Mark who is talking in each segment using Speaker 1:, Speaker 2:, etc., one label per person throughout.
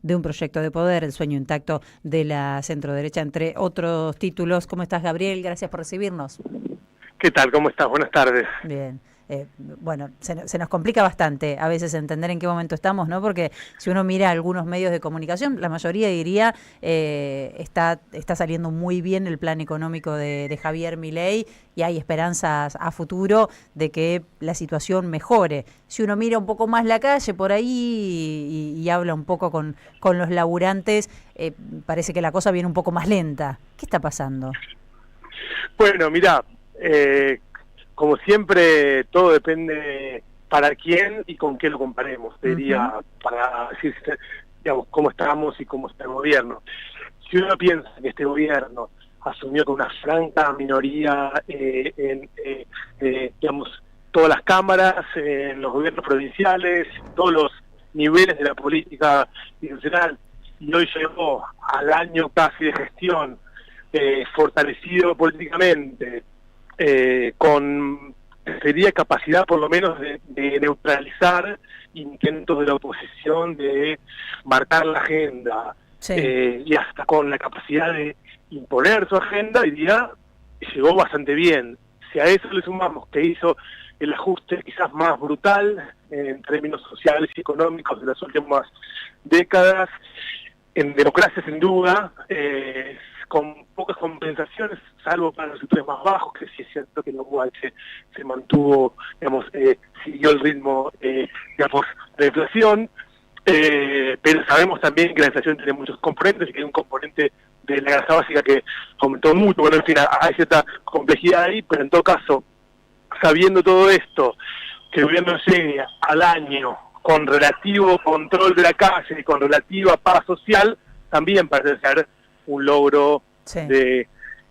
Speaker 1: de un proyecto de poder, el sueño intacto de la centroderecha, entre otros títulos. ¿Cómo estás, Gabriel? Gracias por recibirnos.
Speaker 2: ¿Qué tal? ¿Cómo estás? Buenas tardes.
Speaker 1: Bien. Bueno, se nos complica bastante a veces entender en qué momento estamos, ¿no? Porque si uno mira algunos medios de comunicación, la mayoría diría está saliendo muy bien el plan económico de Javier Milei y hay esperanzas a futuro de que la situación mejore. Si uno mira un poco más la calle por ahí y habla un poco con los laburantes, parece que la cosa viene un poco más lenta. ¿Qué está pasando?
Speaker 2: Bueno, mira, como siempre, todo depende para quién y con qué lo comparemos, te diría, para decir, digamos, cómo estamos y cómo está el gobierno. Si uno piensa que este gobierno asumió con una franca minoría digamos, todas las cámaras, en los gobiernos provinciales, todos los niveles de la política institucional, y hoy llegó al año casi de gestión, fortalecido políticamente, con sería capacidad por lo menos de neutralizar intentos de la oposición de marcar la agenda,
Speaker 1: sí.
Speaker 2: Y hasta con la capacidad de imponer su agenda, diría, llegó bastante bien. Si a eso le sumamos que hizo el ajuste quizás más brutal en términos sociales y económicos de las últimas décadas, en democracia sin duda, con pocas compensaciones, salvo para los sectores más bajos, que sí es cierto que la UH se mantuvo, digamos, siguió el ritmo, digamos, de inflación, pero sabemos también que la inflación tiene muchos componentes y que hay un componente de la canasta básica que aumentó mucho. Bueno, en fin, hay cierta complejidad ahí, pero en todo caso, sabiendo todo esto, que el gobierno llegue al año con relativo control de la calle y con relativa paz social, también parece ser un logro de,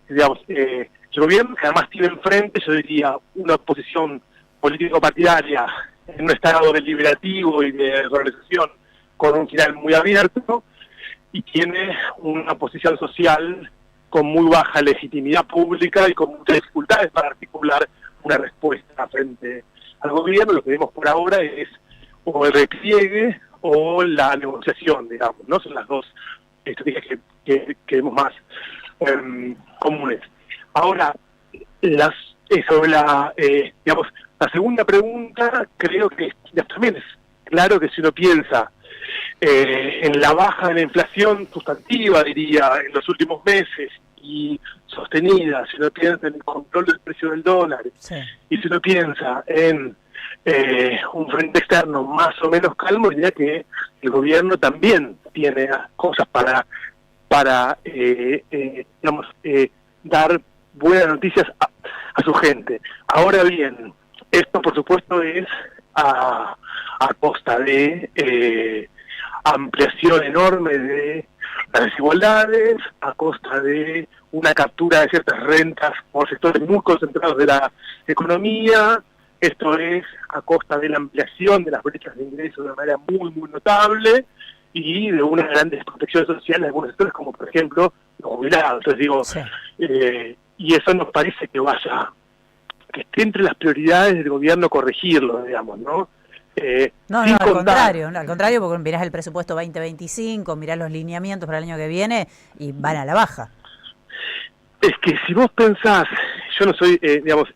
Speaker 2: digamos, el gobierno, que además tiene enfrente, yo diría, una oposición político-partidaria en un estado deliberativo y de organización con un final muy abierto, y tiene una posición social con muy baja legitimidad pública y con muchas dificultades para articular una respuesta frente al gobierno. Lo que vemos por ahora es o el repliegue o la negociación, digamos, ¿no? Son las dos estrategias que vemos más comunes. Ahora, sobre digamos, la segunda pregunta, creo que también es claro que si uno piensa en la baja de la inflación sustantiva, diría, en los últimos meses y sostenida, si uno piensa en el control del precio del dólar, y si uno piensa en un frente externo más o menos calmo, diría que el gobierno también tiene cosas para digamos, dar buenas noticias a su gente. Ahora bien, esto por supuesto es a costa de ampliación enorme de las desigualdades, a costa de una captura de ciertas rentas por sectores muy concentrados de la economía. Esto es a costa de la ampliación de las brechas de ingresos de una manera muy, muy notable y de una gran desprotección social en algunos sectores, como por ejemplo los jubilados. Entonces digo, y eso nos parece que esté entre las prioridades del gobierno corregirlo, digamos, ¿no?
Speaker 1: No, al contrario, porque mirás el presupuesto 2025, mirás los lineamientos para el año que viene y van a la baja.
Speaker 2: Es que si vos pensás, yo no soy, digamos,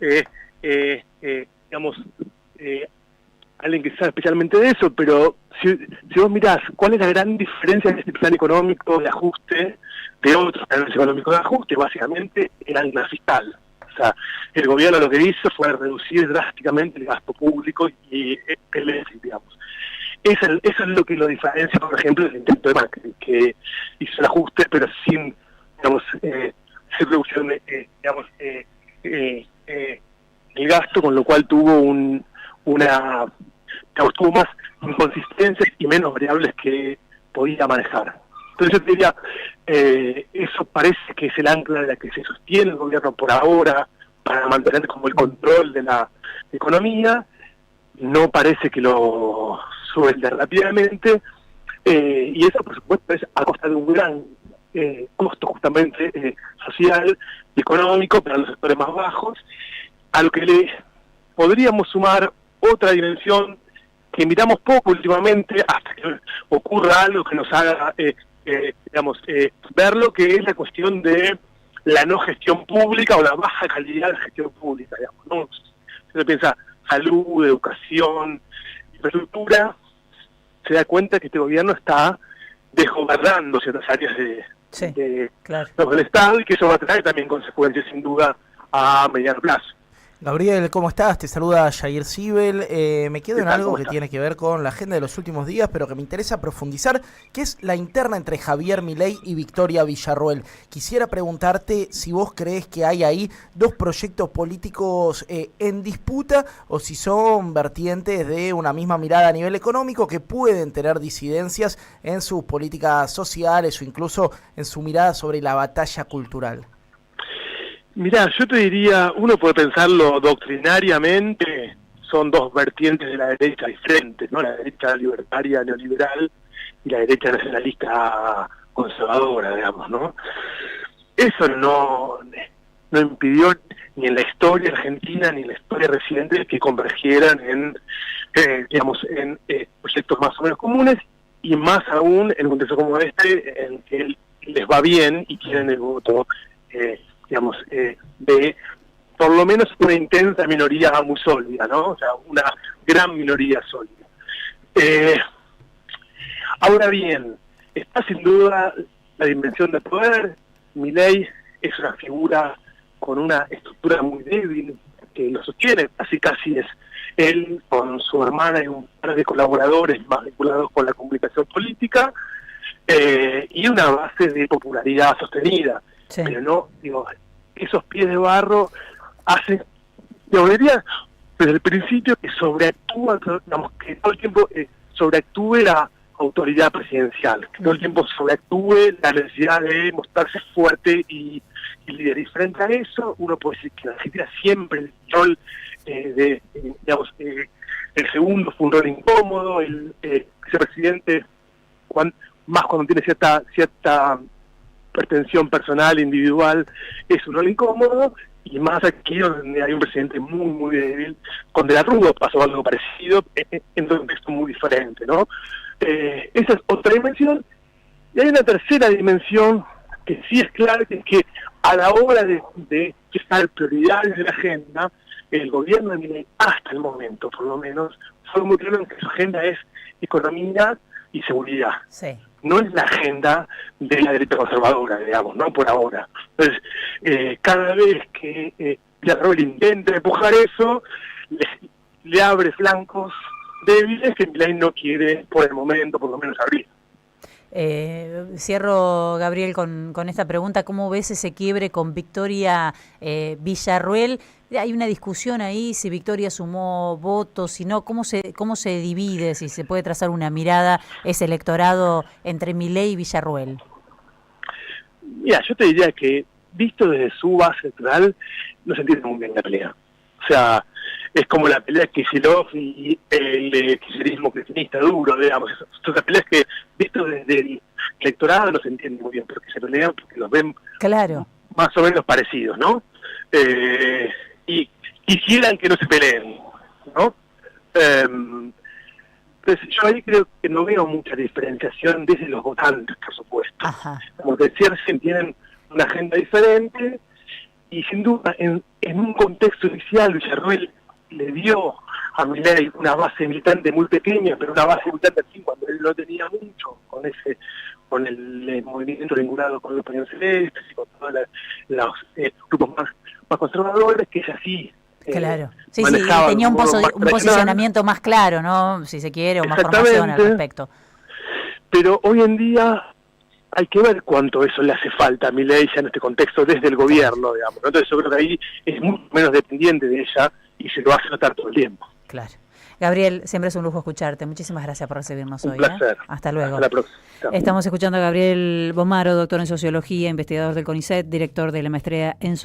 Speaker 2: alguien que sabe especialmente de eso, pero si vos mirás cuál es la gran diferencia de este plan económico de ajuste de otros planes económicos de ajuste, básicamente el ancla fiscal. O sea, el gobierno lo que hizo fue reducir drásticamente el gasto público y el déficit, digamos. Eso es lo que lo diferencia, por ejemplo, del intento de Macri, que hizo el ajuste, pero sin, digamos, sin reducción, digamos, el gasto, con lo cual tuvo tuvo más inconsistencias y menos variables que podía manejar. Entonces yo te diría, eso parece que es el ancla de la que se sostiene el gobierno por ahora para mantener como el control de la economía. No parece que lo suelte rápidamente, y eso por supuesto es a costa de un gran costo justamente social y económico para los sectores más bajos, a lo que le podríamos sumar otra dimensión miramos poco últimamente hasta que ocurra algo que nos haga, ver lo que es la cuestión de la no gestión pública o la baja calidad de gestión pública, digamos, ¿no? Si uno piensa salud, educación, infraestructura, se da cuenta que este gobierno está desgobernando ciertas áreas del Estado, y que eso va a traer también consecuencias, sin duda, a mediano plazo.
Speaker 3: Gabriel, ¿cómo estás? Te saluda Jair Sibel. Me quedo en algo que tiene que ver con la agenda de los últimos días, pero que me interesa profundizar, que es la interna entre Javier Milei y Victoria Villarruel. Quisiera preguntarte si vos crees que hay ahí dos proyectos políticos en disputa, o si son vertientes de una misma mirada a nivel económico que pueden tener disidencias en sus políticas sociales o incluso en su mirada sobre la batalla cultural.
Speaker 2: Mirá, yo te diría, uno puede pensarlo doctrinariamente, son dos vertientes de la derecha diferentes, ¿no? La derecha libertaria neoliberal y la derecha nacionalista conservadora, digamos, ¿no? Eso no impidió ni en la historia argentina ni en la historia reciente que convergieran en proyectos más o menos comunes, y más aún en un contexto como este, en que les va bien y quieren el voto de por lo menos una intensa minoría muy sólida, ¿no? O sea, una gran minoría sólida. Ahora bien, está sin duda la dimensión de poder. Milei es una figura con una estructura muy débil que lo sostiene, casi es él con su hermana y un par de colaboradores más vinculados con la comunicación política, y una base de popularidad sostenida. Sí. Pero no, esos pies de barro hacen, diría, desde el principio que sobreactúa, que todo el tiempo sobreactúe la autoridad presidencial, que todo el tiempo sobreactúe la necesidad de mostrarse fuerte y líder. Y frente a eso, uno puede decir que la Argentina siempre el rol el segundo fue un rol incómodo, el vicepresidente, más cuando tiene cierta pretensión personal, individual, es un rol incómodo, y más aquí donde hay un presidente muy, muy débil. Con De la Rúa pasó algo parecido, en un contexto muy diferente, ¿no? Esa es otra dimensión, y hay una tercera dimensión que sí es clara, que es que a la hora de fijar prioridades de la agenda, el gobierno de Milei, hasta el momento por lo menos, fue muy claro en que su agenda es economía y seguridad. Sí. No es la agenda de la derecha conservadora, digamos, ¿no? Por ahora. Entonces, cada vez que Villarruel intenta empujar eso, le abre flancos débiles que Milei no quiere por el momento, por lo menos, abrir.
Speaker 1: Cierro, Gabriel, con esta pregunta. ¿Cómo ves ese quiebre con Victoria Villarruel? Hay una discusión ahí, si Victoria sumó votos, si no, ¿cómo se divide, si se puede trazar una mirada ese electorado entre Milei y Villarruel?
Speaker 2: Mira, yo te diría que, visto desde su base electoral, no se entiende muy bien la pelea. O sea, es como la pelea de Kicillof y el kirchnerismo cristianista duro, digamos. Son las peleas que, visto desde el electorado, no se entiende muy bien, porque se pelean porque los ven más o menos parecidos, ¿no? Y quisieran que no se peleen, ¿no? Entonces yo ahí creo que no veo mucha diferenciación desde los votantes, por supuesto. Ajá. Como que ciertos tienen una agenda diferente, y sin duda en un contexto inicial Villarruel le dio a Milei una base militante muy pequeña, pero una base militante así cuando él no tenía mucho, con el movimiento vinculado con los pañuelos celestes y con todos los grupos más conservadores, que es así.
Speaker 1: Claro, sí, tenía un posicionamiento más claro, ¿no? Si se quiere, o más formación al respecto.
Speaker 2: Pero hoy en día hay que ver cuánto eso le hace falta a Milei ya en este contexto desde el gobierno, digamos, ¿no? Entonces yo creo que ahí es mucho menos dependiente de ella y se lo hace notar todo el tiempo.
Speaker 1: Claro. Gabriel, siempre es un lujo escucharte. Muchísimas gracias por recibirnos hoy.
Speaker 2: Un placer.
Speaker 1: Hasta luego.
Speaker 2: Hasta la próxima.
Speaker 1: Estamos escuchando a Gabriel Bomaro, doctor en Sociología, investigador del CONICET, director de la maestría en Sociología.